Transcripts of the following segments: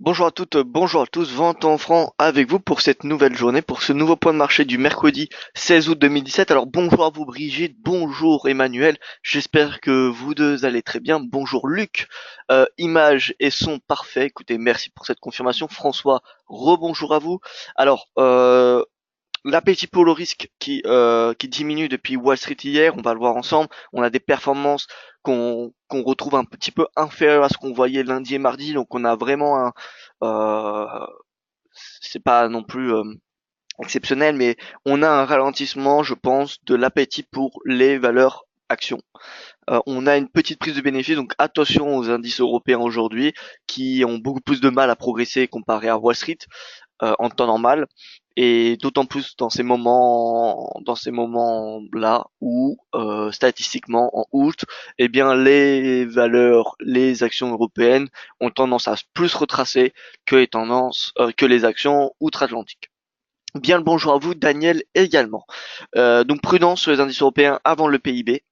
Bonjour à toutes, bonjour à tous, Valentin Franc avec vous pour cette nouvelle journée, pour ce nouveau point de marché du mercredi 16 août 2017. Alors bonjour à vous Brigitte, bonjour Emmanuel, j'espère que vous deux allez très bien. Bonjour Luc, image et son parfait, écoutez merci pour cette confirmation. François, rebonjour à vous. Alors, l'appétit pour le risque qui diminue depuis Wall Street hier, on va le voir ensemble. On a des performances qu'on retrouve un petit peu inférieures à ce qu'on voyait lundi et mardi, donc on a vraiment euh, c'est pas non plus exceptionnel, mais on a un ralentissement, je pense, de l'appétit pour les valeurs actions. On a une petite prise de bénéfice, donc attention aux indices européens aujourd'hui qui ont beaucoup plus de mal à progresser comparé à Wall Street en temps normal, et d'autant plus dans ces moments-là où statistiquement en août, eh bien les actions européennes ont tendance à plus retracer que les actions outre-Atlantique. Bien le bonjour à vous, Daniel également. Donc prudence sur les indices européens avant le PIB.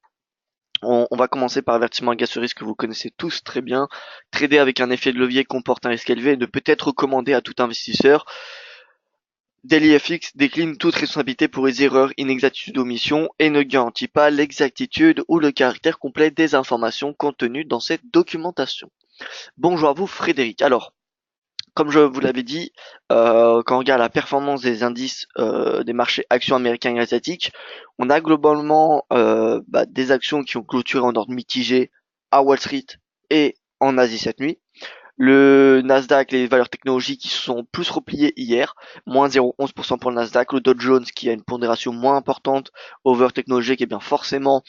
On va commencer par l'avertissement à gaz sur risque que vous connaissez tous très bien. Trader avec un effet de levier comporte un risque élevé et ne peut être recommandé à tout investisseur. DailyFX décline toute responsabilité pour les erreurs, inexactitudes, omissions et ne garantit pas l'exactitude ou le caractère complet des informations contenues dans cette documentation. Bonjour à vous Frédéric. Alors, comme je vous l'avais dit, quand on regarde la performance des indices des marchés actions américains et asiatiques, on a globalement des actions qui ont clôturé en ordre mitigé à Wall Street et en Asie cette nuit. Le Nasdaq, les valeurs technologiques qui se sont plus repliées hier, moins 0,11% pour le Nasdaq. Le Dow Jones qui a une pondération moins importante, over technologique, et bien forcément,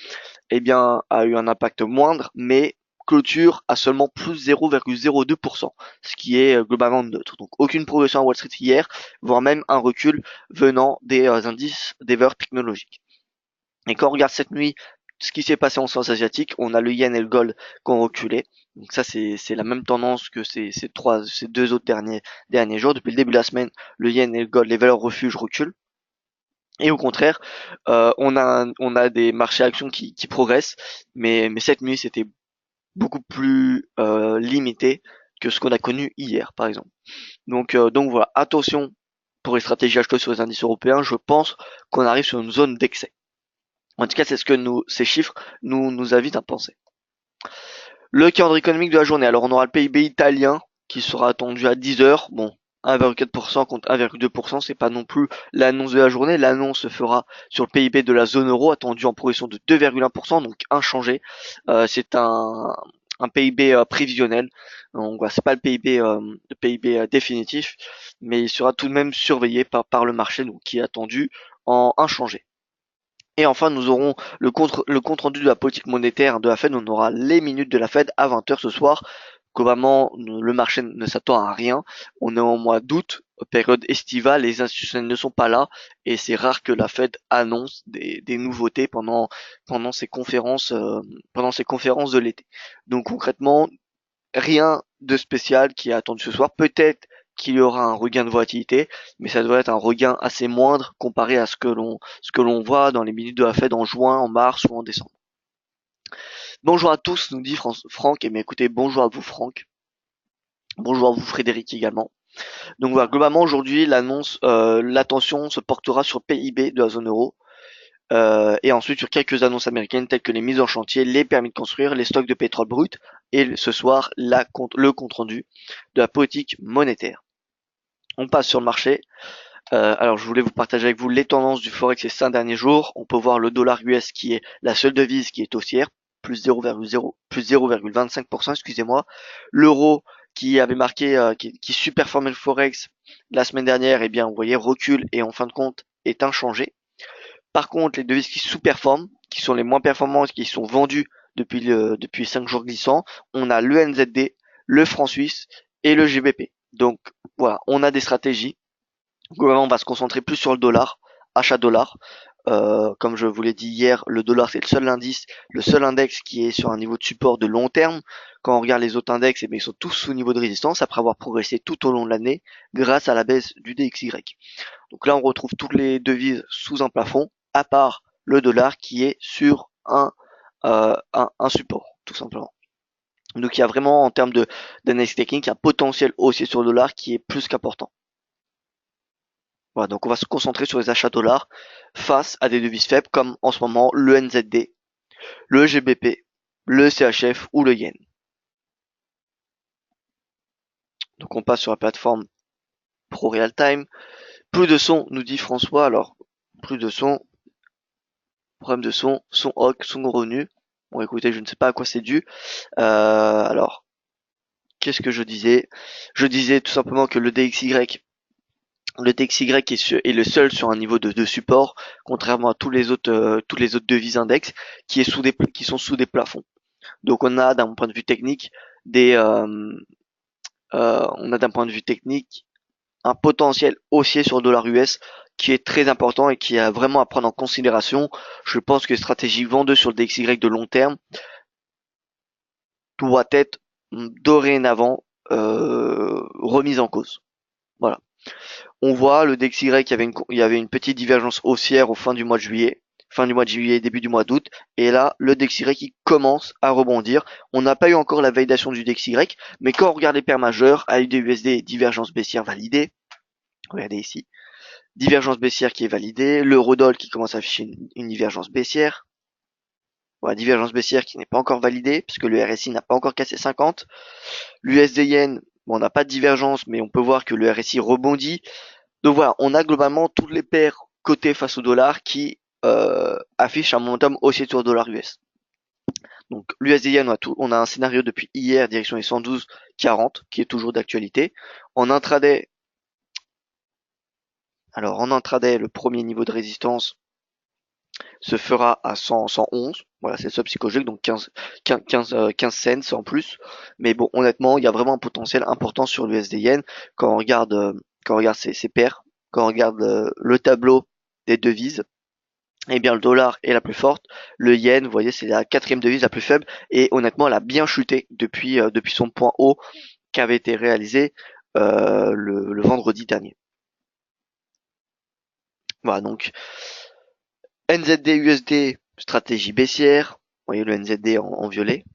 a eu un impact moindre, mais clôture à seulement plus 0,02%, ce qui est globalement neutre. Donc aucune progression à Wall Street hier, voire même un recul venant des indices des valeurs technologiques. Et quand on regarde cette nuit ce qui s'est passé en sens asiatique, on a le yen et le gold qui ont reculé. Donc ça c'est la même tendance que ces deux autres derniers jours. Depuis le début de la semaine, le yen et le gold, les valeurs refuges reculent. Et au contraire, on a des marchés actions qui progressent, mais cette nuit c'était beaucoup plus limité que ce qu'on a connu hier, par exemple. Donc voilà, attention pour les stratégies acheteuses sur les indices européens. Je pense qu'on arrive sur une zone d'excès. En tout cas, c'est ce que ces chiffres nous invitent à penser. Le calendrier économique de la journée. Alors, on aura le PIB italien qui sera attendu à 10 heures. Bon, 1,4% contre 1,2%, c'est pas non plus l'annonce de la journée. L'annonce se fera sur le PIB de la zone euro, attendu en progression de 2,1%, donc inchangé. C'est un PIB prévisionnel. Donc voilà, c'est pas le PIB définitif, mais il sera tout de même surveillé par le marché, donc qui est attendu en inchangé. Et enfin, nous aurons le compte rendu de la politique monétaire de la Fed. On aura les minutes de la Fed à 20 heures ce soir. Globalement, le marché ne s'attend à rien. On est en mois d'août, période estivale, les institutionnels ne sont pas là et c'est rare que la Fed annonce des nouveautés pendant ces conférences de l'été. Donc concrètement, rien de spécial qui est attendu ce soir. Peut-être qu'il y aura un regain de volatilité, mais ça devrait être un regain assez moindre comparé à ce que l'on voit dans les minutes de la Fed en juin, en mars ou en décembre. Bonjour à tous, nous dit Franck. Et bien écoutez, bonjour à vous Franck. Bonjour à vous Frédéric également. Donc voilà, globalement aujourd'hui l'attention se portera sur le PIB de la zone euro. Et ensuite sur quelques annonces américaines telles que les mises en chantier, les permis de construire, les stocks de pétrole brut et ce soir le compte rendu de la politique monétaire. On passe sur le marché. Alors je voulais vous partager avec vous les tendances du Forex ces 5 derniers jours. On peut voir le dollar US qui est la seule devise qui est haussière, plus 0,25%, excusez-moi. L'euro qui avait marqué, qui superformait le Forex la semaine dernière, et bien vous voyez recule et en fin de compte est inchangé. Par contre, les devises qui sous-performent, qui sont les moins performantes, qui sont vendues depuis 5 jours glissants, on a le NZD, le franc suisse et le GBP. Donc voilà, on a des stratégies. Globalement, on va se concentrer plus sur le dollar, achat dollar. Comme je vous l'ai dit hier, le dollar c'est le seul indice, le seul index qui est sur un niveau de support de long terme. Quand on regarde les autres index, ils sont tous sous niveau de résistance après avoir progressé tout au long de l'année grâce à la baisse du DXY. Donc là, on retrouve toutes les devises sous un plafond, à part le dollar qui est sur un support, tout simplement. Donc il y a vraiment en termes d'analyse technique un potentiel haussier sur le dollar qui est plus qu'important. Voilà, donc on va se concentrer sur les achats dollars face à des devises faibles comme en ce moment le NZD, le GBP, le CHF ou le yen. Donc on passe sur la plateforme Pro Real Time. Plus de son, nous dit François. Alors, plus de son, problème de son hoc, son revenu. Bon écoutez, je ne sais pas à quoi c'est dû. Alors, qu'est-ce que je disais? Je disais tout simplement que le DXY est le seul sur un niveau de support, contrairement à toutes les autres devises index qui sont sous des plafonds. Donc on a d'un point de vue technique on a d'un point de vue technique un potentiel haussier sur le dollar US qui est très important et qui a vraiment à prendre en considération. Je pense que stratégie vendeuse sur le DXY de long terme doit être dorénavant remise en cause. Voilà. On voit le DXY, il y avait une petite divergence haussière au fin du mois de juillet, début du mois d'août, et là, le DXY qui commence à rebondir. On n'a pas eu encore la validation du DXY, mais quand on regarde les paires majeures, AUD-USD, divergence baissière validée, regardez ici, divergence baissière qui est validée, l'eurodoll qui commence à afficher une divergence baissière, voilà, divergence baissière qui n'est pas encore validée, puisque le RSI n'a pas encore cassé 50, l'USD yen, bon, on n'a pas de divergence, mais on peut voir que le RSI rebondit. Donc voilà, on a globalement toutes les paires cotées face au dollar qui affichent un momentum haussier sur le dollar US. Donc l'USD yen, on a un scénario depuis hier direction les 112,40 qui est toujours d'actualité. En intraday, le premier niveau de résistance se fera à 100, 111. Voilà, c'est ça psychologique, donc 15 cents en plus. Mais bon, honnêtement, il y a vraiment un potentiel important sur l'USD yen quand on regarde ces paires, quand on regarde le tableau des devises. Eh bien, le dollar est la plus forte. Le yen, vous voyez, c'est la quatrième devise la plus faible. Et honnêtement, elle a bien chuté depuis son point haut qui avait été réalisé le vendredi dernier. Voilà, donc NZD, USD, stratégie baissière. Vous voyez le NZD en violet.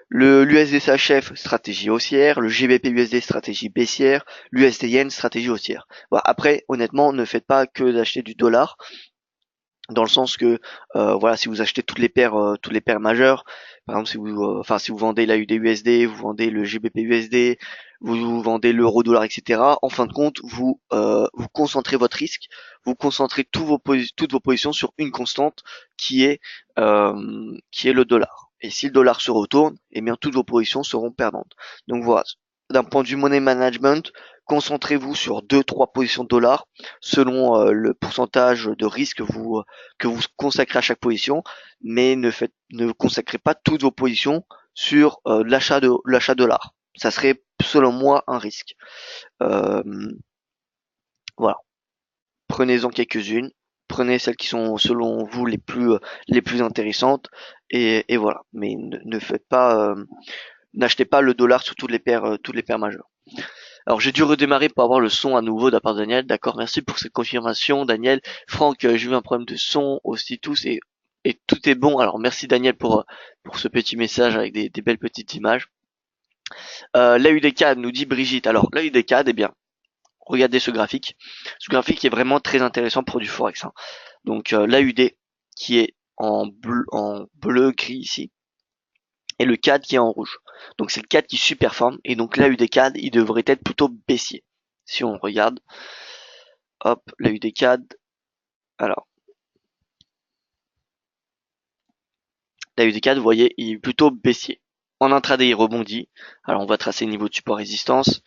Le l'USD CHF, stratégie haussière. Le GBP USD, stratégie baissière. L'USD Yen, stratégie haussière. Voilà, après, honnêtement, ne faites pas que d'acheter du dollar. Dans le sens que voilà, si vous achetez toutes les paires majeures, par exemple si vous vendez la UD-USD, vous vendez le GBP-USD, vous vendez l'euro-dollar, etc. En fin de compte, vous concentrez votre risque, vous concentrez toutes vos positions sur une constante qui est le dollar. Et si le dollar se retourne, eh bien toutes vos positions seront perdantes. Donc voilà, d'un point de vue money management, concentrez-vous sur deux trois positions de dollars selon le pourcentage de risque que vous consacrez à chaque position, mais ne consacrez pas toutes vos positions sur l'achat dollar. Ça serait selon moi un risque. Euh, voilà, prenez-en quelques-unes, prenez celles qui sont selon vous les plus intéressantes et voilà. Mais ne faites pas, n'achetez pas le dollar sur toutes les paires majeures. Alors j'ai dû redémarrer pour avoir le son à nouveau de la part de Daniel. D'accord, merci pour cette confirmation, Daniel. Franck, j'ai eu un problème de son aussi tous et tout est bon. Alors merci Daniel pour ce petit message avec des belles petites images. L'AUD-CAD nous dit Brigitte. Alors l'AUD-CAD, eh bien, regardez ce graphique. Ce graphique est vraiment très intéressant pour du forex, hein. Donc l'AUD qui est en bleu gris ici et le CAD qui est en rouge. Donc c'est le CAD qui superforme et donc l'AUD CAD il devrait être plutôt baissier. Si on regarde, hop, l'AUD CAD, alors l'AUD CAD vous voyez il est plutôt baissier. En intraday il rebondit. Alors on va tracer les niveaux de support résistance.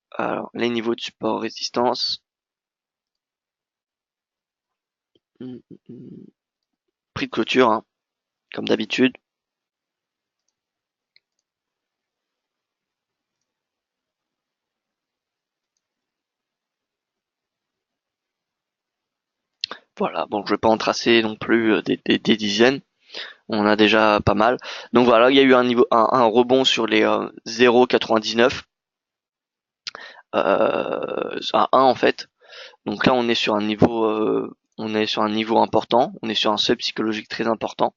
Alors les niveaux de support résistance. Prix de clôture, hein, comme d'habitude. Voilà, bon je vais pas en tracer non plus des dizaines. On a déjà pas mal. Donc voilà, il y a eu un rebond sur les 0,99 à 1 en fait. Donc là on est sur un niveau important, on est sur un seuil psychologique très important.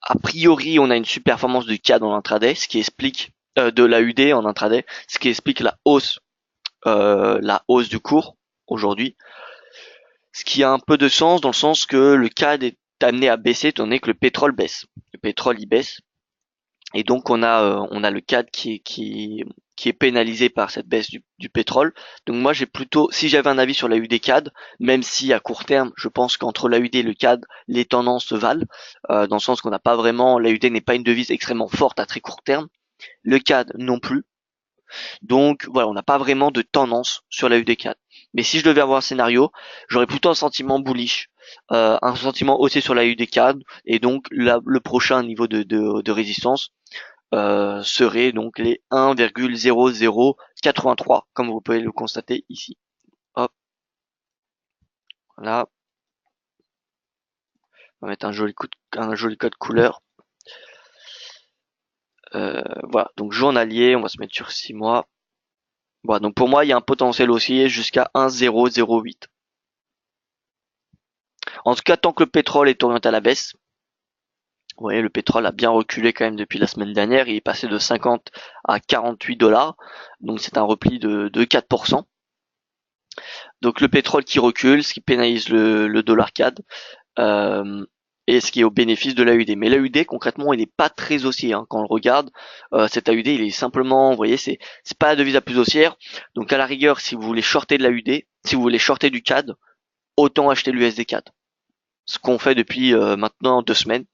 A priori, on a une sous-performance du CAD en intraday, ce qui explique de la UD en intraday, ce qui explique la hausse du cours aujourd'hui. Ce qui a un peu de sens dans le sens que le CAD est amené à baisser étant donné que le pétrole baisse. Le pétrole il baisse et donc on a le CAD qui est pénalisé par cette baisse du pétrole. Donc moi j'ai plutôt, si j'avais un avis sur la UD CAD, même si à court terme je pense qu'entre la UD et le CAD les tendances se valent, dans le sens qu'on n'a pas vraiment, la UD n'est pas une devise extrêmement forte à très court terme, le CAD non plus. Donc voilà, on n'a pas vraiment de tendance sur la UD4. Mais si je devais avoir un scénario, j'aurais plutôt un sentiment bullish, un sentiment haussier sur la UD4, et donc le prochain niveau de résistance serait donc les 1,0083, comme vous pouvez le constater ici. Hop, voilà, on va mettre un joli code couleur. Voilà, donc journalier, on va se mettre sur 6 mois. Voilà, donc pour moi, il y a un potentiel haussier jusqu'à 1,008. En tout cas, tant que le pétrole est orienté à la baisse, vous voyez, le pétrole a bien reculé quand même depuis la semaine dernière. Il est passé de 50 à 48 $. Donc c'est un repli de 4%. Donc le pétrole qui recule, ce qui pénalise le dollar CAD, et ce qui est au bénéfice de l'AUD. Mais l'AUD, concrètement, il n'est pas très haussier. Hein. Quand on le regarde, cet AUD, il est simplement, vous voyez, c'est pas la devise la plus haussière. Donc à la rigueur, si vous voulez shorter de l'AUD, si vous voulez shorter du CAD, autant acheter l'USD CAD. Ce qu'on fait depuis maintenant 2 semaines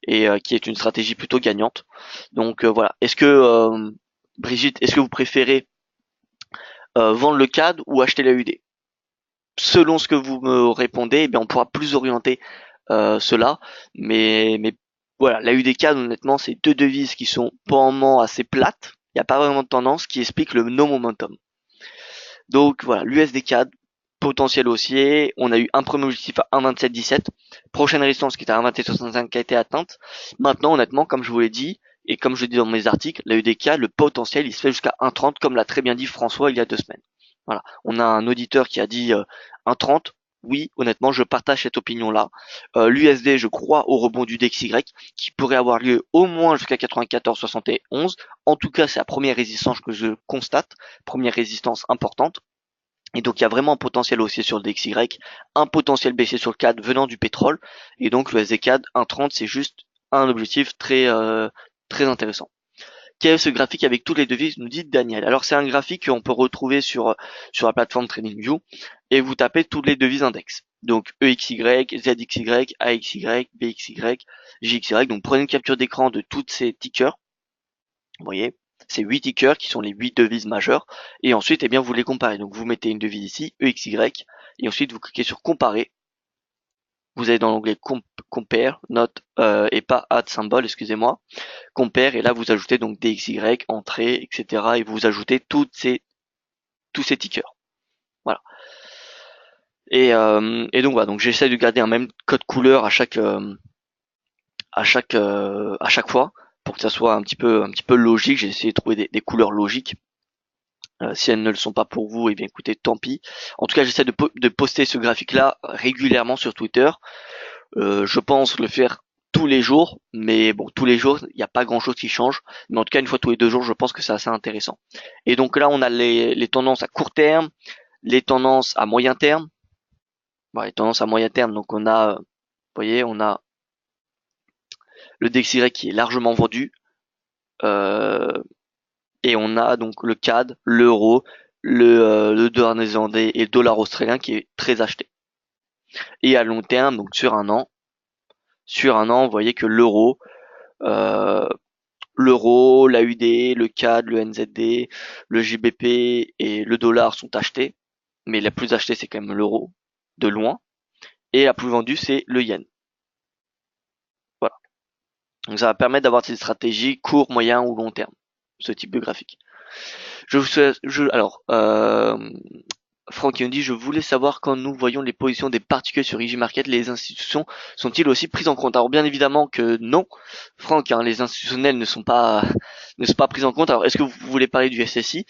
et qui est une stratégie plutôt gagnante. Donc voilà. Est-ce que Brigitte, est-ce que vous préférez vendre le CAD ou acheter la UD? Selon ce que vous me répondez, eh bien on pourra plus orienter cela. Mais voilà, la UD CAD, honnêtement, c'est deux devises qui sont pour le moment assez plates. Il n'y a pas vraiment de tendance qui explique le no momentum. Donc voilà, l'USD CAD, potentiel haussier. On a eu un premier objectif à 1,2717. Prochaine résistance qui était à 1,2765 qui a été atteinte. Maintenant, honnêtement, comme je vous l'ai dit, et comme je le dis dans mes articles, la UDK, le potentiel, il se fait jusqu'à 1,30, comme l'a très bien dit François il y a 2 semaines. Voilà. On a un auditeur qui a dit 1,30. Oui, honnêtement, je partage cette opinion-là. L'USD, je crois au rebond du DXY, qui pourrait avoir lieu au moins jusqu'à 94,71. En tout cas, c'est la première résistance que je constate, première résistance importante. Et donc il y a vraiment un potentiel haussier sur le DXY, un potentiel baissier sur le CAD venant du pétrole, et donc le SD CAD 1,30 c'est juste un objectif très intéressant. Quel est ce graphique avec toutes les devises, nous dit Daniel. Alors c'est un graphique qu'on peut retrouver sur la plateforme TradingView, et vous tapez toutes les devises index. Donc EXY, ZXY, AXY, BXY, JXY. Donc prenez une capture d'écran de toutes ces tickers. Vous voyez, c'est 8 tickers qui sont les 8 devises majeures. Et ensuite, eh bien, vous les comparez. Donc vous mettez une devise ici, EXY, et ensuite vous cliquez sur comparer. Vous allez dans l'onglet compare, note et pas add symbol, excusez-moi. Compare, et là vous ajoutez donc DXY, entrée, etc. Et vous ajoutez tous ces tickers. Voilà. Et donc voilà, donc j'essaie de garder un même code couleur à chaque fois pour que ça soit un petit peu logique. J'ai essayé de trouver des couleurs logiques. Si elles ne le sont pas pour vous, eh bien écoutez, tant pis. En tout cas, j'essaie de poster ce graphique-là régulièrement sur Twitter. Je pense le faire tous les jours, mais bon, tous les jours, il n'y a pas grand-chose qui change. Mais en tout cas, une fois tous les 2 jours, je pense que c'est assez intéressant. Et donc là, on a les tendances à court terme, les tendances à moyen terme. Voilà, les tendances à moyen terme, donc on a, vous voyez, on a le DXY qui est largement vendu. Et on a donc le CAD, l'euro, le dollar néerlandais et le dollar australien qui est très acheté. Et à long terme, donc sur un an, vous voyez que l'AUD, le CAD, le NZD, le GBP et le dollar sont achetés. Mais la plus achetée, c'est quand même l'euro, de loin. Et la plus vendue, c'est le yen. Voilà. Donc ça va permettre d'avoir ces stratégies court, moyen ou long terme, ce type de graphique. Franck qui nous dit, je voulais savoir quand nous voyons les positions des particuliers sur IG Market, les institutions sont-ils aussi prises en compte? Alors bien évidemment que non, Franck, hein, les institutionnels ne sont pas pris en compte. Alors est-ce que vous voulez parler du SSI?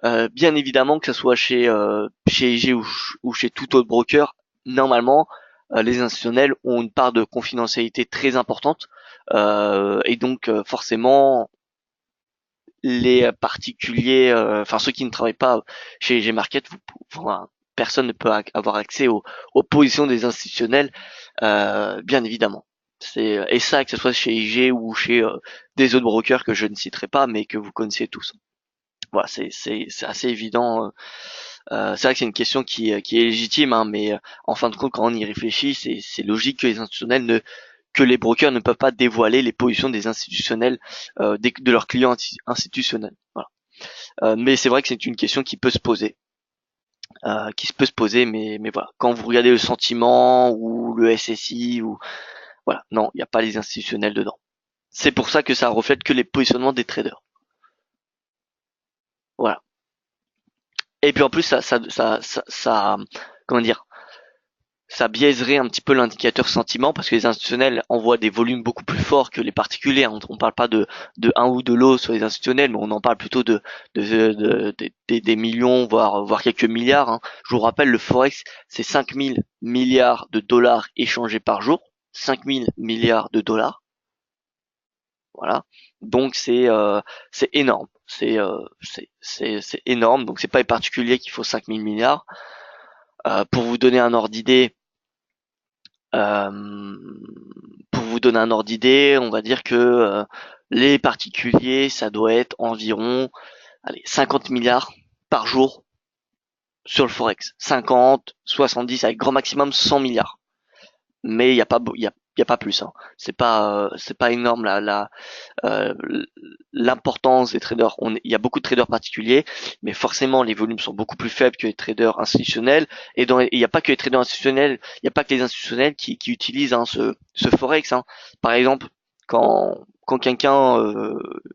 Bien évidemment que ce soit chez IG ou chez tout autre broker, normalement les institutionnels ont une part de confidentialité très importante, et donc forcément les particuliers, enfin ceux qui ne travaillent pas chez Gmarket, enfin, personne ne peut avoir accès aux positions des institutionnels, bien évidemment. Et ça, que ce soit chez IG ou chez des autres brokers que je ne citerai pas, mais que vous connaissez tous. Voilà, c'est assez évident. C'est vrai que c'est une question qui est légitime, hein, mais en fin de compte, quand on y réfléchit, c'est logique que les institutionnels que les brokers ne peuvent pas dévoiler les positions des institutionnels, de leurs clients institutionnels. Voilà. Mais c'est vrai que c'est une question qui peut se poser, mais voilà. Quand vous regardez le sentiment ou le SSI ou voilà, non, il n'y a pas les institutionnels dedans. C'est pour ça que ça reflète que les positionnements des traders. Voilà. Et puis en plus, ça comment dire, ça biaiserait un petit peu l'indicateur sentiment parce que les institutionnels envoient des volumes beaucoup plus forts que les particuliers. On parle pas de un ou de l'autre sur les institutionnels, mais on en parle plutôt des millions, voire quelques milliards, hein. Je vous rappelle, le Forex, c'est 5000 milliards de dollars échangés par jour. 5000 milliards de dollars. Voilà. Donc c'est énorme. C'est énorme. Donc c'est pas les particuliers qu'il faut 5000 milliards. Pour vous donner un ordre d'idée, Euh, pour vous donner un ordre d'idée, on va dire que les particuliers, ça doit être environ 50 milliards par jour sur le Forex. 50, 70, avec grand maximum 100 milliards. Mais il y a pas il y a pas plus, hein. C'est pas énorme euh, l'importance des traders. Il y a beaucoup de traders particuliers, mais forcément les volumes sont beaucoup plus faibles que les traders institutionnels. Et il n'y a pas que les traders institutionnels, il n'y a pas que les institutionnels qui utilisent, hein, ce forex, hein. Par exemple, quand quelqu'un,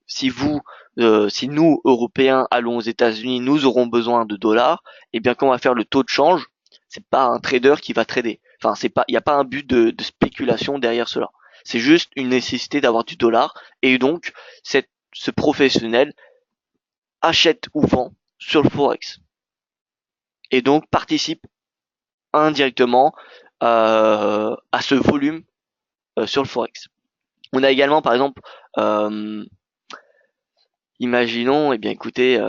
si nous Européens allons aux États-Unis, nous aurons besoin de dollars, et bien quand on va faire le taux de change, c'est pas un trader qui va trader. Enfin, il n'y a pas un but de spéculation derrière cela. C'est juste une nécessité d'avoir du dollar et donc ce professionnel achète ou vend sur le forex et donc participe indirectement à ce volume sur le forex. On a également par exemple, euh, imaginons, eh bien écoutez,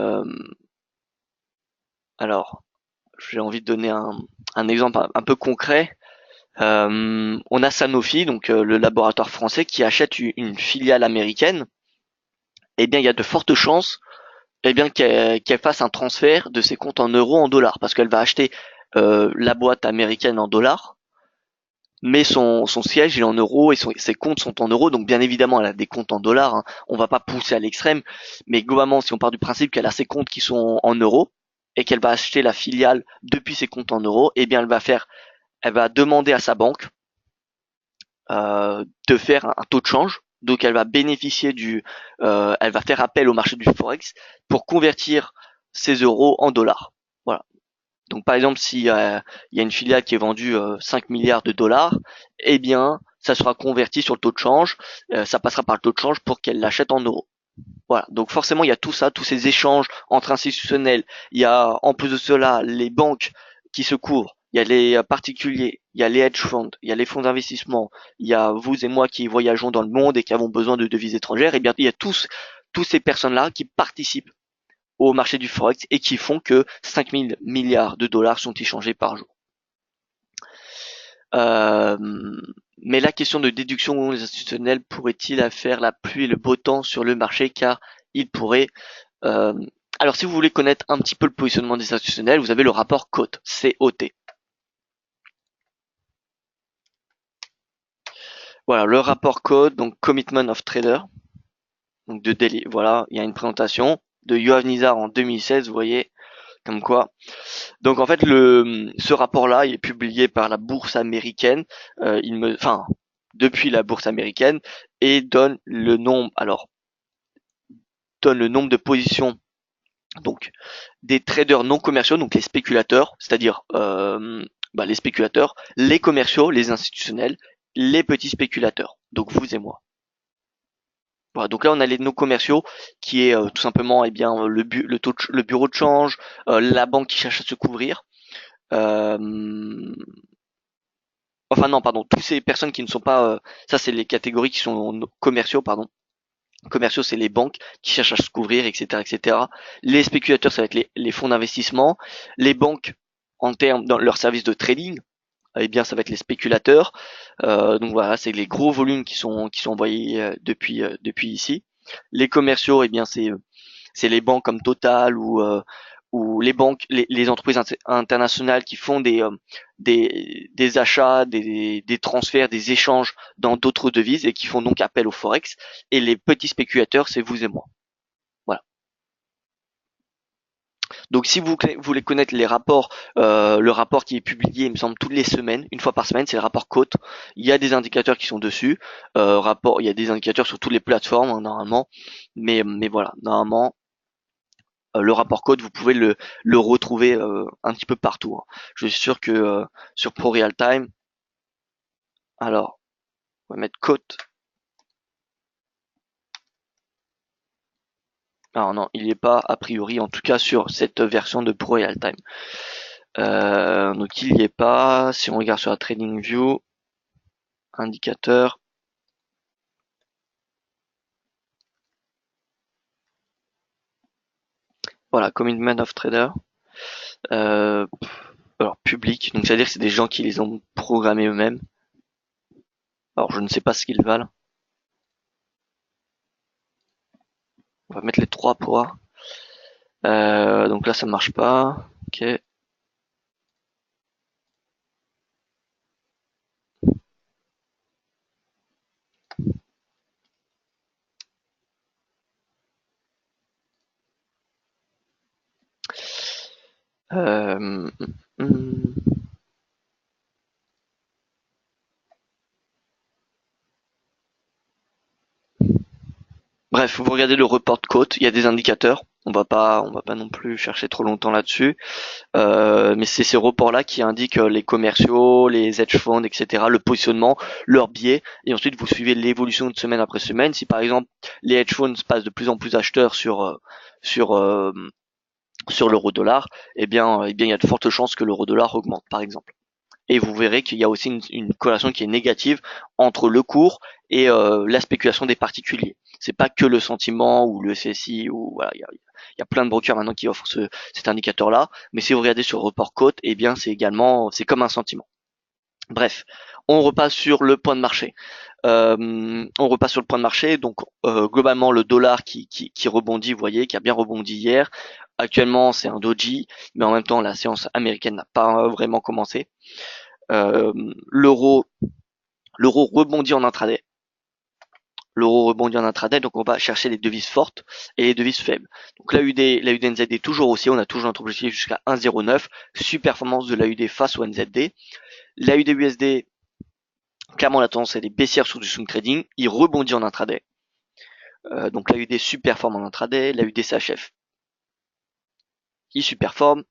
alors j'ai envie de donner un exemple un peu concret. On a Sanofi, donc le laboratoire français, qui achète une filiale américaine. Eh bien, il y a de fortes chances, eh bien, qu'elle fasse un transfert de ses comptes en euros en dollars, parce qu'elle va acheter la boîte américaine en dollars, mais son siège il est en euros et ses comptes sont en euros, donc bien évidemment elle a des comptes en dollars, hein. On va pas pousser à l'extrême, mais globalement si on part du principe qu'elle a ses comptes qui sont en euros et qu'elle va acheter la filiale depuis ses comptes en euros, eh bien elle va demander à sa banque de faire un taux de change. Donc elle va bénéficier elle va faire appel au marché du forex pour convertir ses euros en dollars. Voilà. Donc par exemple, si il y a une filiale qui est vendue 5 milliards de dollars, eh bien ça sera converti sur le taux de change, ça passera par le taux de change pour qu'elle l'achète en euros. Voilà. Donc forcément, il y a tout ça, tous ces échanges entre institutionnels. Il y a en plus de cela les banques qui se couvrent. Il y a les particuliers, il y a les hedge funds, il y a les fonds d'investissement, il y a vous et moi qui voyageons dans le monde et qui avons besoin de devises étrangères. Et bien, il y a tous ces personnes-là qui participent au marché du forex et qui font que 5000 milliards de dollars sont échangés par jour. Euh, mais la question de déduction les institutionnels pourraient-ils faire la pluie et le beau temps sur le marché car ils pourraient euh, alors si vous voulez connaître un petit peu le positionnement des institutionnels, vous avez le rapport COT, C-O-T. Voilà, le rapport COT, donc Commitment of Trader, donc voilà, il y a une présentation de Yoav Nizar en 2016, vous voyez, comme quoi. Donc en fait, ce rapport-là, il est publié par la bourse américaine, enfin, depuis la bourse américaine, et donne le nombre de positions, donc des traders non commerciaux, donc les spéculateurs, c'est-à-dire les spéculateurs, les commerciaux, les institutionnels, les petits spéculateurs, donc vous et moi. Voilà, donc là on a les non commerciaux qui est tout simplement le bureau de change, la banque qui cherche à se couvrir. Euh, enfin non, pardon, toutes ces personnes qui ne sont pas, ça c'est les catégories qui sont commerciaux, pardon. Commerciaux, c'est les banques qui cherchent à se couvrir, etc., etc. Les spéculateurs, ça va être les fonds d'investissement. Les banques, en termes dans leur service de trading, eh bien, ça va être les spéculateurs. Donc voilà, c'est les gros volumes qui sont envoyés depuis ici. Les commerciaux, eh bien, c'est les banques comme Total ou les banques, les entreprises internationales qui font des achats, des transferts, des échanges dans d'autres devises et qui font donc appel au forex. Et les petits spéculateurs, c'est vous et moi. Voilà. Donc si vous voulez connaître les rapports, le rapport qui est publié, il me semble, toutes les semaines, une fois par semaine, c'est le rapport Cote. Il y a des indicateurs qui sont dessus. Il y a des indicateurs sur toutes les plateformes, hein, normalement. Mais voilà, normalement, le rapport code, vous pouvez le retrouver un petit peu partout, hein. Je suis sûr que sur ProRealTime, alors, on va mettre code. Alors non, il n'est pas a priori, en tout cas sur cette version de ProRealTime. Donc il n'y est pas. Si on regarde sur la TradingView, indicateur, voilà, Commitment of Trader. Euh, alors public, donc c'est-à-dire que c'est des gens qui les ont programmés eux-mêmes. Alors je ne sais pas ce qu'ils valent. On va mettre les 3 pour voir. Donc là ça marche pas. Ok. Euh, hum, Bref, vous regardez le report code, il y a des indicateurs. On va pas non plus chercher trop longtemps là-dessus. Mais c'est ces reports-là qui indiquent les commerciaux, les hedge funds, etc., le positionnement, leur biais. Et ensuite, vous suivez l'évolution de semaine après semaine. Si par exemple les hedge funds passent de plus en plus acheteurs sur sur l'euro-dollar, eh bien, il y a de fortes chances que l'euro-dollar augmente, par exemple. Et vous verrez qu'il y a aussi une corrélation qui est négative entre le cours et la spéculation des particuliers. C'est pas que le sentiment ou le CSI ou voilà, il y a plein de brokers maintenant qui offrent cet indicateur-là. Mais si vous regardez sur report cote, eh bien c'est comme un sentiment. Bref, on repasse sur le point de marché. On repasse sur le point de marché. Donc globalement le dollar qui rebondit, vous voyez, qui a bien rebondi hier. Actuellement c'est un doji, mais en même temps la séance américaine n'a pas vraiment commencé. Euh, l'euro, l'euro rebondit en intraday. L'euro rebondit en intraday, donc on va chercher les devises fortes et les devises faibles. Donc l'AUD NZD est toujours haussier, on a toujours notre objectif jusqu'à 1,09. Super-performance de l'AUD face au NZD. L'AUD USD, clairement la tendance elle est baissière sur du swing trading, il rebondit en intraday. Donc l'AUD super-performe en intraday, l'AUD CHF, il super-performe,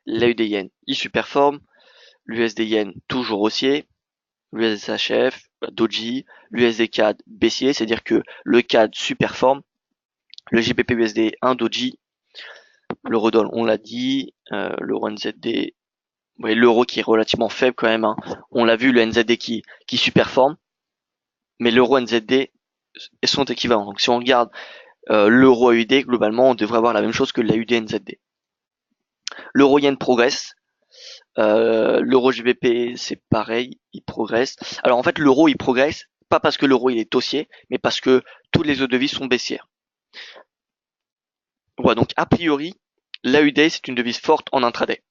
l'AUD Yen, il super-performe, l'USD Yen toujours haussier, l'USD CHF, Doji, l'USD CAD baissier, c'est-à-dire que le CAD superforme, le JPP USD 1 Doji, l'eurodoll on l'a dit, l'euro NZD, ouais, l'euro qui est relativement faible quand même, hein. On l'a vu, le NZD qui superforme, mais l'euro NZD sont équivalents. Donc si on regarde l'euro AUD, globalement on devrait avoir la même chose que l'AUD NZD. L'euro yen progresse, l'euro GBP c'est pareil, il progresse. Alors en fait l'euro il progresse pas parce que l'euro il est haussier, mais parce que toutes les autres devises sont baissières. Voilà, donc a priori, l'AUD c'est une devise forte en intraday.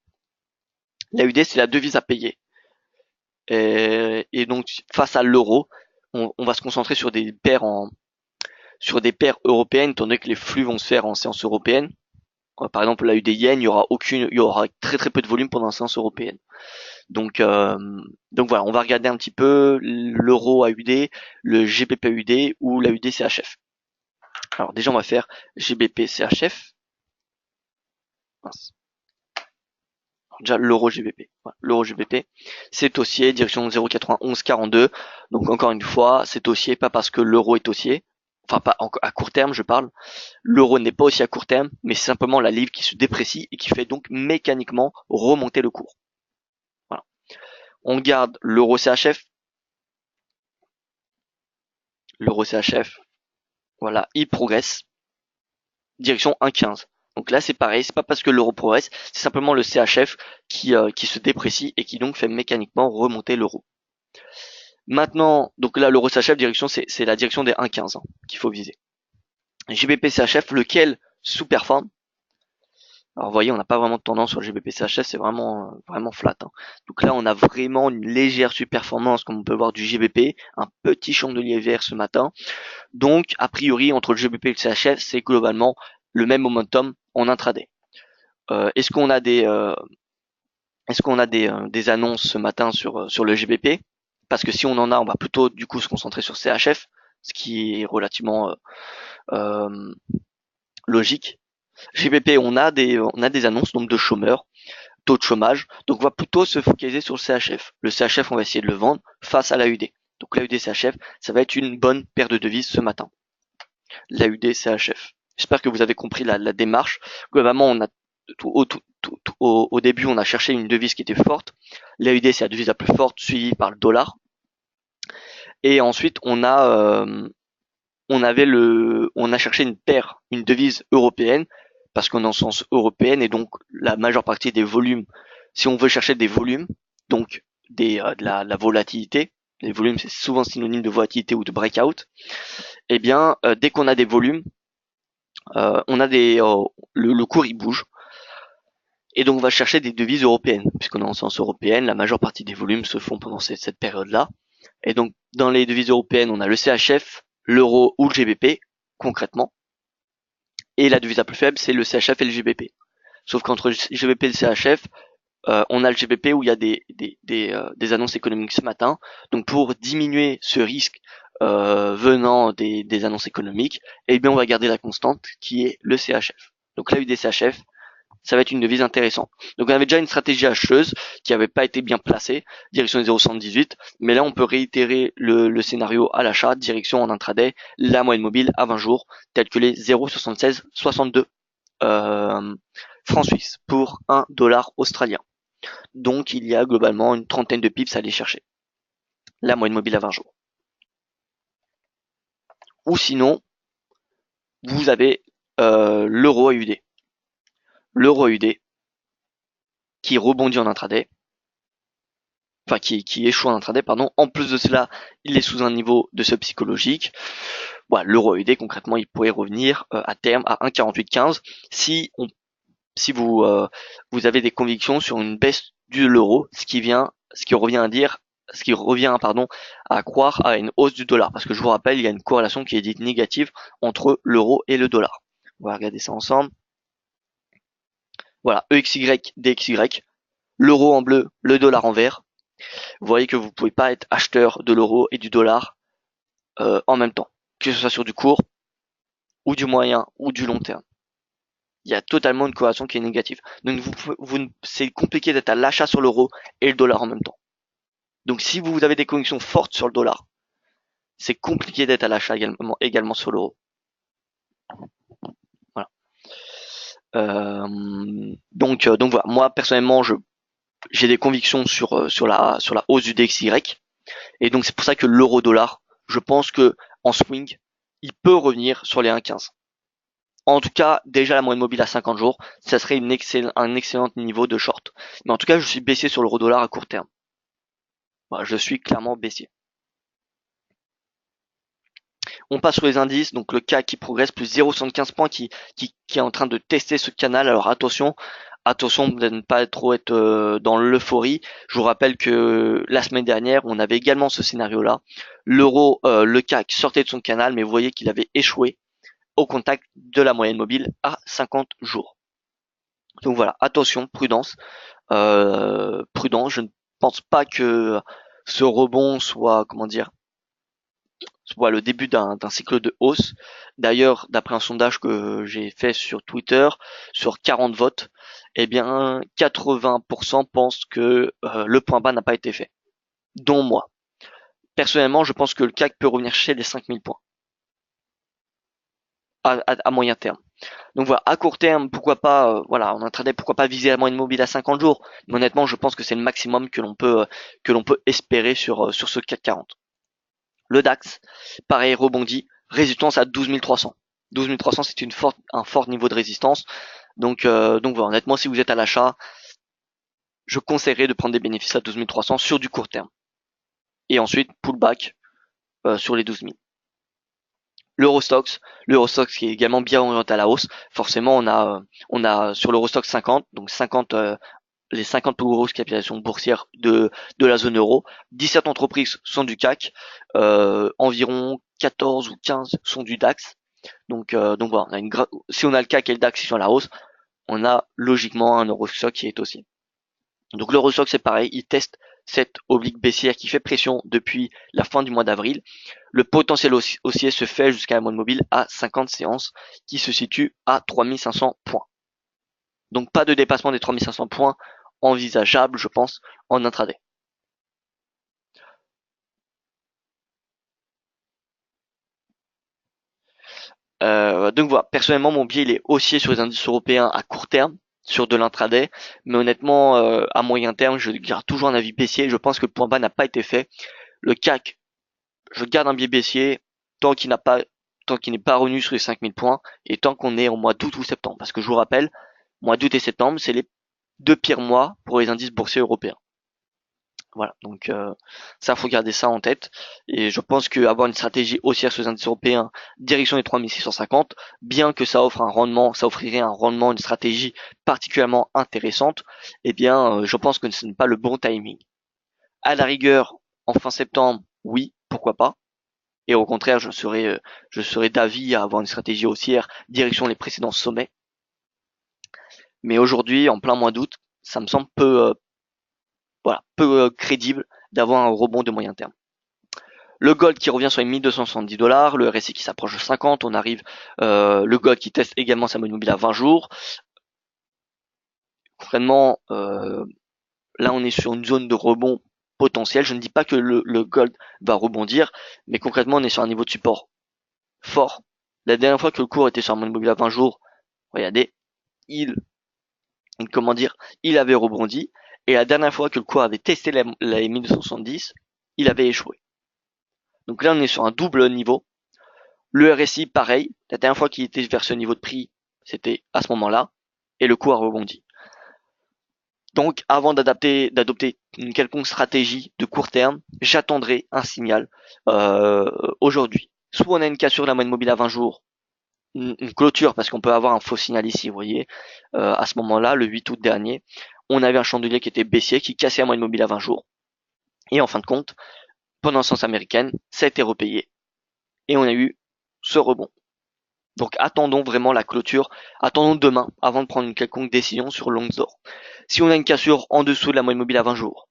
L'AUD c'est la devise à payer. Et donc face à l'euro, on va se concentrer sur des paires européennes, étant donné que les flux vont se faire en séance européenne. Par exemple, l'AUD yen, il y aura très très peu de volume pendant la séance européenne. Donc, euh, donc voilà, on va regarder un petit peu l'euro AUD, le GBP AUD ou l'AUD CHF. Alors déjà, on va faire GBP CHF. Mince. Déjà l'euro GBP. Voilà, l'euro GBP, c'est haussier, direction 0,9142. Donc encore une fois, c'est haussier pas parce que l'euro est haussier, enfin pas à court terme je parle. L'euro n'est pas aussi à court terme, mais c'est simplement la livre qui se déprécie et qui fait donc mécaniquement remonter le cours. Voilà. On garde l'euro CHF. L'euro CHF, voilà, il progresse. Direction 1,15. Donc là, c'est pareil, c'est pas parce que l'euro progresse, c'est simplement le CHF qui se déprécie et qui donc fait mécaniquement remonter l'euro. Maintenant, donc là, l'euro CHF, direction, c'est la direction des 1,15 qu'il faut viser. GBP CHF, lequel sous-performe. Alors vous voyez, on n'a pas vraiment de tendance sur le GBP CHF, c'est vraiment flat. Donc là, on a vraiment une légère surperformance, comme on peut voir du GBP, un petit chandelier vert ce matin. Donc, a priori, entre le GBP et le CHF, c'est globalement le même momentum en intraday. Est-ce qu'on a des annonces ce matin sur le GBP? Parce que si on en a, on va plutôt du coup se concentrer sur CHF, ce qui est relativement euh, logique. GBP, on a des annonces, nombre de chômeurs, taux de chômage, donc on va plutôt se focaliser sur le CHF. Le CHF, on va essayer de le vendre face à l'AUD. Donc l'AUD CHF, ça va être une bonne paire de devises ce matin. L'AUD CHF. J'espère que vous avez compris la démarche. Globalement, on a au début, on a cherché une devise qui était forte. L'AUD, c'est la devise la plus forte, suivie par le dollar. Et ensuite, on a cherché une devise européenne, parce qu'on est en sens européenne, et donc la majeure partie des volumes, si on veut chercher des volumes, donc de la volatilité, les volumes c'est souvent synonyme de volatilité ou de breakout, eh bien dès qu'on a des volumes, on a le cours il bouge, et donc on va chercher des devises européennes, puisqu'on est en sens européenne, la majeure partie des volumes se font pendant cette période-là, et donc dans les devises européennes, on a le CHF, l'euro ou le GBP, concrètement. Et la devise la plus faible, c'est le CHF et le GBP. Sauf qu'entre le GBP et le CHF, on a le GBP où il y a des annonces économiques ce matin. Donc pour diminuer ce risque venant des annonces économiques, eh bien on va garder la constante qui est le CHF. Donc là, des CHF, ça va être une devise intéressante. Donc on avait déjà une stratégie acheteuse qui n'avait pas été bien placée, direction des 0,78, mais là on peut réitérer le scénario à l'achat, direction en intraday, la moyenne mobile à 20 jours, telle que les 0,7662 francs suisses pour 1 dollar australien. Donc il y a globalement une trentaine de pips à aller chercher. La moyenne mobile à 20 jours. Ou sinon, vous avez l'euro AUD. L'euro AUD qui rebondit en intraday, enfin qui échoue en intraday, pardon. En plus de cela, il est sous un niveau de seuil psychologique. Voilà, l'euro AUD concrètement, il pourrait revenir à terme à 1,4815 si vous avez des convictions sur une baisse de l'euro, ce qui revient à croire à une hausse du dollar, parce que je vous rappelle, il y a une corrélation qui est dite négative entre l'euro et le dollar. On va regarder ça ensemble. Voilà, EXY, DXY, l'euro en bleu, le dollar en vert. Vous voyez que vous pouvez pas être acheteur de l'euro et du dollar en même temps, que ce soit sur du court ou du moyen ou du long terme. Il y a totalement une corrélation qui est négative. Donc c'est compliqué d'être à l'achat sur l'euro et le dollar en même temps. Donc si vous avez des convictions fortes sur le dollar, c'est compliqué d'être à l'achat également sur l'euro. Voilà. Donc voilà, moi personnellement j'ai des convictions sur la hausse du DXY, et donc c'est pour ça que l'euro dollar, je pense que en swing, il peut revenir sur les 1,15. En tout cas, déjà la moyenne mobile à 50 jours, ça serait un excellent niveau de short. Mais en tout cas, je suis baissier sur l'euro dollar à court terme. Voilà, je suis clairement baissier. On passe sur les indices, donc le CAC qui progresse plus 0,75 points, qui est en train de tester ce canal. Alors attention de ne pas trop être dans l'euphorie. Je vous rappelle que la semaine dernière, on avait également ce scénario-là. Le CAC sortait de son canal, mais vous voyez qu'il avait échoué au contact de la moyenne mobile à 50 jours. Donc voilà, attention, prudence. Prudent, je ne pense pas que ce rebond soit, soit le début d'un cycle de hausse. D'ailleurs, d'après un sondage que j'ai fait sur Twitter, sur 40 votes, eh bien 80% pensent que le point bas n'a pas été fait, dont moi. Personnellement, je pense que le CAC peut revenir chez les 5000 points à moyen terme. Donc voilà, à court terme, pourquoi pas, voilà, en intraday, pourquoi pas viser la moyenne mobile à 50 jours. Mais honnêtement, je pense que c'est le maximum que l'on peut espérer sur ce CAC 40. Le DAX, pareil, rebondit, résistance à 12 300. 12 300, c'est un fort niveau de résistance. Donc voilà, honnêtement, si vous êtes à l'achat, je conseillerais de prendre des bénéfices à 12 300 sur du court terme. Et ensuite, pullback sur les 12 000. L'Eurostoxx qui est également bien orienté à la hausse. Forcément, on a sur l'Eurostoxx 50, donc 50 les 50 plus grosses capitalisations boursières de la zone euro. 17 entreprises sont du CAC, environ 14 ou 15 sont du DAX. Donc voilà, si on a le CAC et le DAX qui sont à la hausse, on a logiquement un Eurostoxx qui est aussi. Donc l'Eurostoxx c'est pareil, il teste cette oblique baissière qui fait pression depuis la fin du mois d'avril. Le potentiel haussier se fait jusqu'à la moyenne mobile à 50 séances qui se situe à 3500 points. Donc pas de dépassement des 3500 points envisageable, je pense, en intraday. Donc voilà, personnellement mon biais il est haussier sur les indices européens à court terme, sur de l'intraday, mais honnêtement à moyen terme je garde toujours un avis baissier, je pense que le point bas n'a pas été fait. Le CAC, je garde un biais baissier tant qu'il n'est pas revenu sur les 5000 points et tant qu'on est au mois d'août ou septembre, parce que je vous rappelle, mois d'août et septembre c'est les deux pires mois pour les indices boursiers européens. Voilà, donc ça faut garder ça en tête. Et je pense qu'avoir une stratégie haussière sur les indices européens, direction les 3650, bien que ça offrirait un rendement, une stratégie particulièrement intéressante, eh bien je pense que ce n'est pas le bon timing. À la rigueur, en fin septembre, oui, pourquoi pas. Et au contraire, je serais d'avis à avoir une stratégie haussière direction les précédents sommets. Mais aujourd'hui, en plein mois d'août, ça me semble peu crédible d'avoir un rebond de moyen terme. Le gold qui revient sur les 1270 $, le RSI qui s'approche de 50, on arrive, le gold qui teste également sa moyenne mobile à 20 jours. Concrètement, là on est sur une zone de rebond potentiel. Je ne dis pas que le gold va rebondir, mais concrètement on est sur un niveau de support fort. La dernière fois que le cours était sur un moyenne mobile à 20 jours, regardez, il avait rebondi. Et la dernière fois que le cours avait testé la 1270, il avait échoué. Donc là, on est sur un double niveau. Le RSI, pareil. La dernière fois qu'il était vers ce niveau de prix, c'était à ce moment-là. Et le cours a rebondi. Donc, avant d'adopter une quelconque stratégie de court terme, j'attendrai un signal aujourd'hui. Soit on a une cassure de la moyenne mobile à 20 jours, une clôture, parce qu'on peut avoir un faux signal ici, vous voyez. À ce moment-là, le 8 août dernier, on avait un chandelier qui était baissier, qui cassait la moyenne mobile à 20 jours. Et en fin de compte, pendant la séance américaine, ça a été repayé. Et on a eu ce rebond. Donc attendons vraiment la clôture, attendons demain avant de prendre une quelconque décision sur longues d'or. Si on a une cassure en dessous de la moyenne mobile à 20 jours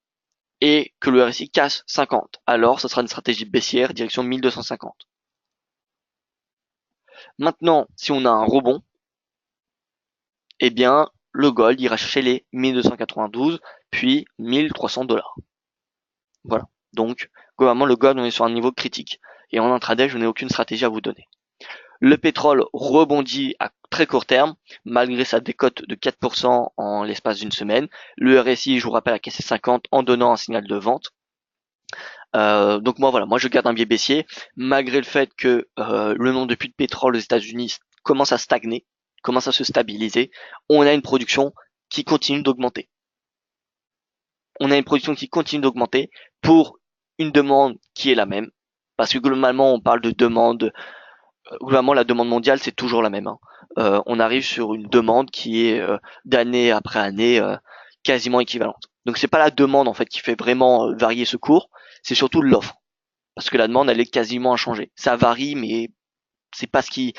et que le RSI casse 50, alors ce sera une stratégie baissière direction 1250. Maintenant, si on a un rebond, eh bien le gold ira chercher les 1292 puis 1300 $. Voilà. Donc globalement le gold on est sur un niveau critique et en intraday je n'ai aucune stratégie à vous donner. Le pétrole rebondit à très court terme, malgré sa décote de 4% en l'espace d'une semaine. Le RSI, je vous rappelle, a cassé 50 en donnant un signal de vente. Donc moi je garde un biais baissier, malgré le fait que le nombre de puits de pétrole aux États-Unis commence à stagner, commence à se stabiliser. On a une production qui continue d'augmenter. Pour une demande qui est la même, parce que globalement on parle de demande. Globalement, la demande mondiale, c'est toujours la même. On arrive sur une demande qui est d'année après année quasiment équivalente. Donc c'est pas la demande en fait qui fait vraiment varier ce cours, c'est surtout l'offre. Parce que la demande, elle est quasiment inchangée. Ça varie, mais c'est pas ce qui,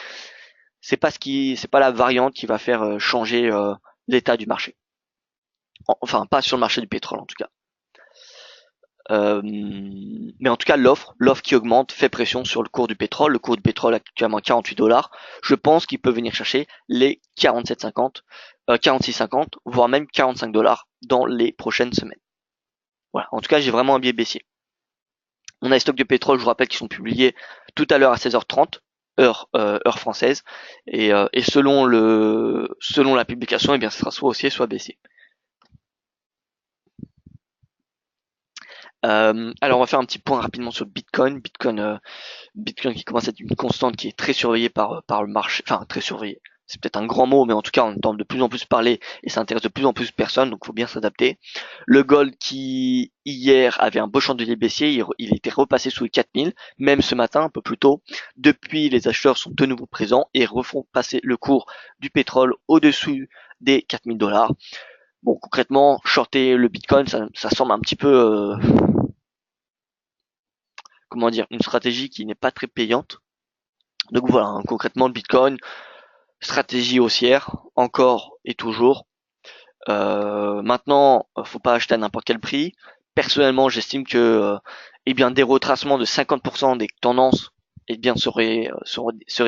c'est pas la variante qui va faire changer l'état du marché. Enfin, pas sur le marché du pétrole en tout cas. Mais en tout cas, l'offre qui augmente fait pression sur le cours du pétrole. Le cours du pétrole actuellement 48 $. Je pense qu'il peut venir chercher les 47,50, 46,50, voire même 45 $ dans les prochaines semaines. Voilà. En tout cas, j'ai vraiment un biais baissier. On a les stocks de pétrole, je vous rappelle, qui sont publiés tout à l'heure à 16h30. heure française, et selon la publication, eh bien, ce sera soit haussier, soit baissier. Alors on va faire un petit point rapidement sur le Bitcoin. Bitcoin qui commence à être une constante qui est très surveillée par le marché, enfin très surveillée. C'est peut-être un grand mot, mais en tout cas on entend de plus en plus parler et ça intéresse de plus en plus de personnes, donc il faut bien s'adapter. Le gold qui hier avait un beau chandelier baissier, il était repassé sous les 4000, même ce matin un peu plus tôt. Depuis, les acheteurs sont de nouveau présents et refont passer le cours du pétrole au-dessus des 4000 $. Bon, concrètement, shorter le Bitcoin, ça semble un petit peu, comment dire, une stratégie qui n'est pas très payante. Donc voilà, hein, concrètement, le Bitcoin, stratégie haussière, encore et toujours. Maintenant, faut pas acheter à n'importe quel prix. Personnellement, j'estime que, eh bien, des retracements de 50% des tendances, eh bien, seraient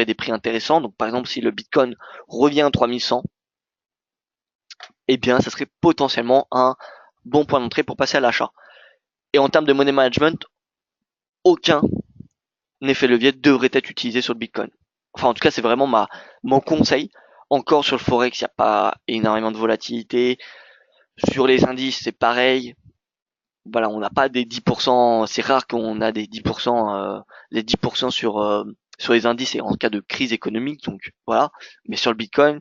des prix intéressants. Donc, par exemple, si le Bitcoin revient à 3100, eh bien, ça serait potentiellement un bon point d'entrée pour passer à l'achat. Et en termes de money management, aucun effet levier devrait être utilisé sur le Bitcoin. Enfin, en tout cas, c'est vraiment mon conseil. Encore sur le Forex, il n'y a pas énormément de volatilité. Sur les indices, c'est pareil. Voilà, on n'a pas des 10%. C'est rare qu'on a des 10%, les 10% sur les indices et en cas de crise économique. Donc voilà. Mais sur le Bitcoin,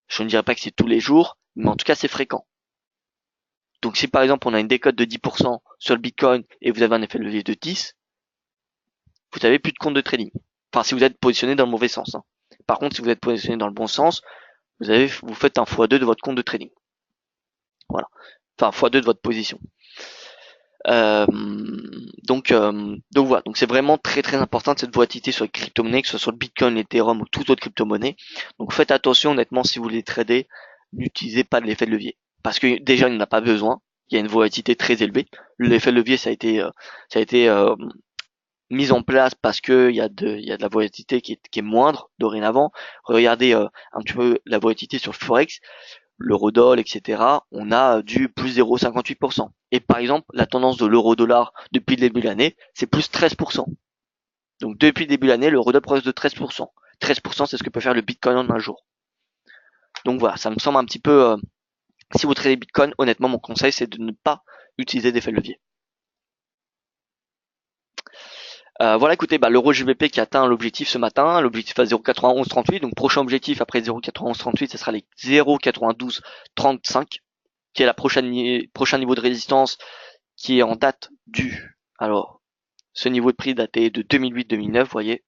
je ne dirais pas que c'est tous les jours, mais en tout cas, c'est fréquent. Donc si par exemple on a une décote de 10% sur le Bitcoin et vous avez un effet de levier de 10, vous avez plus de compte de trading. Enfin, si vous êtes positionné dans le mauvais sens, hein. Par contre, si vous êtes positionné dans le bon sens, vous faites un x2 de votre compte de trading. Voilà. Enfin, x2 de votre position. Euh, donc voilà. Donc c'est vraiment très très important cette volatilité sur les crypto-monnaies, que ce soit sur le Bitcoin, l'Ethereum ou toute autre crypto-monnaie. Donc faites attention, honnêtement, si vous voulez trader, n'utilisez pas de l'effet de levier. Parce que déjà, il n'en a pas besoin. Il y a une volatilité très élevée. L'effet de levier, ça a été mise en place parce que il y a de la volatilité qui est moindre dorénavant. Regardez un petit peu la volatilité sur le forex, l'eurodoll, etc. On a du plus 0,58%. Et par exemple, la tendance de l'euro-dollar depuis le début de l'année, c'est plus 13%. Donc depuis le début de l'année, l'eurodoll progresse de 13%. 13%, c'est ce que peut faire le Bitcoin en un jour. Donc voilà, ça me semble un petit peu. Si vous tradez Bitcoin, honnêtement, mon conseil, c'est de ne pas utiliser d'effet de levier. Voilà, écoutez, l'euro GBP qui atteint l'objectif ce matin, l'objectif à 0,9138, donc prochain objectif après 0,9138, ce sera les 0,9235, qui est la prochain niveau de résistance qui est en date du. Alors, ce niveau de prix daté de 2008-2009, vous voyez,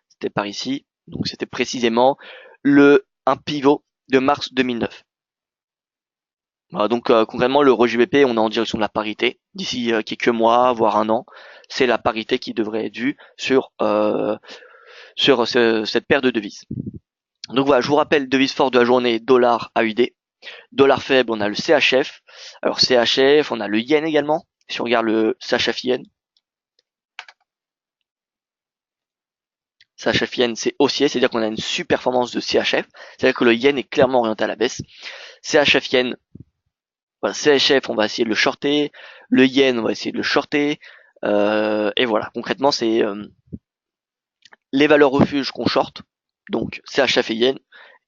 c'était par ici, donc c'était précisément un pivot de mars 2009. Voilà, donc concrètement, l'euro GBP, on est en direction de la parité d'ici quelques mois, voire un an. C'est la parité qui devrait être vue sur cette paire de devises. Donc voilà, je vous rappelle, devise forte de la journée, dollar AUD. Dollar faible, on a le CHF. Alors CHF, on a le yen également. Si on regarde le CHF yen, CHF yen c'est haussier, c'est-à-dire qu'on a une super-performance de CHF. C'est-à-dire que le yen est clairement orienté à la baisse. CHF yen, voilà, CHF, on va essayer de le shorter. Le yen, on va essayer de le shorter. Et voilà, concrètement, c'est les valeurs refuges qu'on short, donc CHF et yen,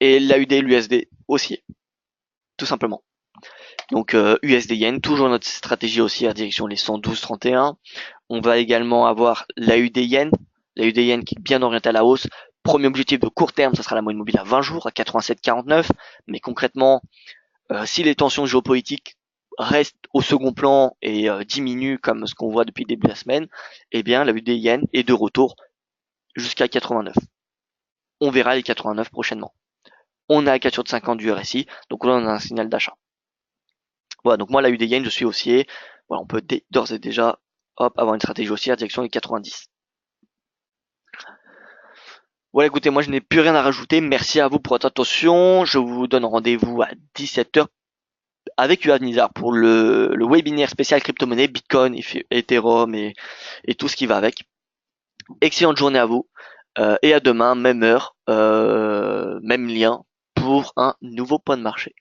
et l'AUD, l'USD haussier, tout simplement. Donc USD yen, toujours notre stratégie haussière direction les 112,31. On va également avoir l'AUD yen qui est bien orienté à la hausse. Premier objectif de court terme, ça sera la moyenne mobile à 20 jours, à 87,49. Mais concrètement, si les tensions géopolitiques restent au second plan et diminuent comme ce qu'on voit depuis le début de la semaine, eh bien l'AUD yen est de retour jusqu'à 89. On verra les 89 prochainement. On est à 4 sur 50 du RSI, donc là on a un signal d'achat. Voilà, donc moi la UD Yen, je suis haussier. Voilà, on peut d'ores et déjà avoir une stratégie haussière direction les 90. Voilà, écoutez, moi je n'ai plus rien à rajouter. Merci à vous pour votre attention. Je vous donne rendez-vous à 17h avec Yoann Nizar pour le webinaire spécial crypto-monnaie, Bitcoin, Ethereum et tout ce qui va avec. Excellente journée à vous et à demain, même heure, même lien pour un nouveau point de marché.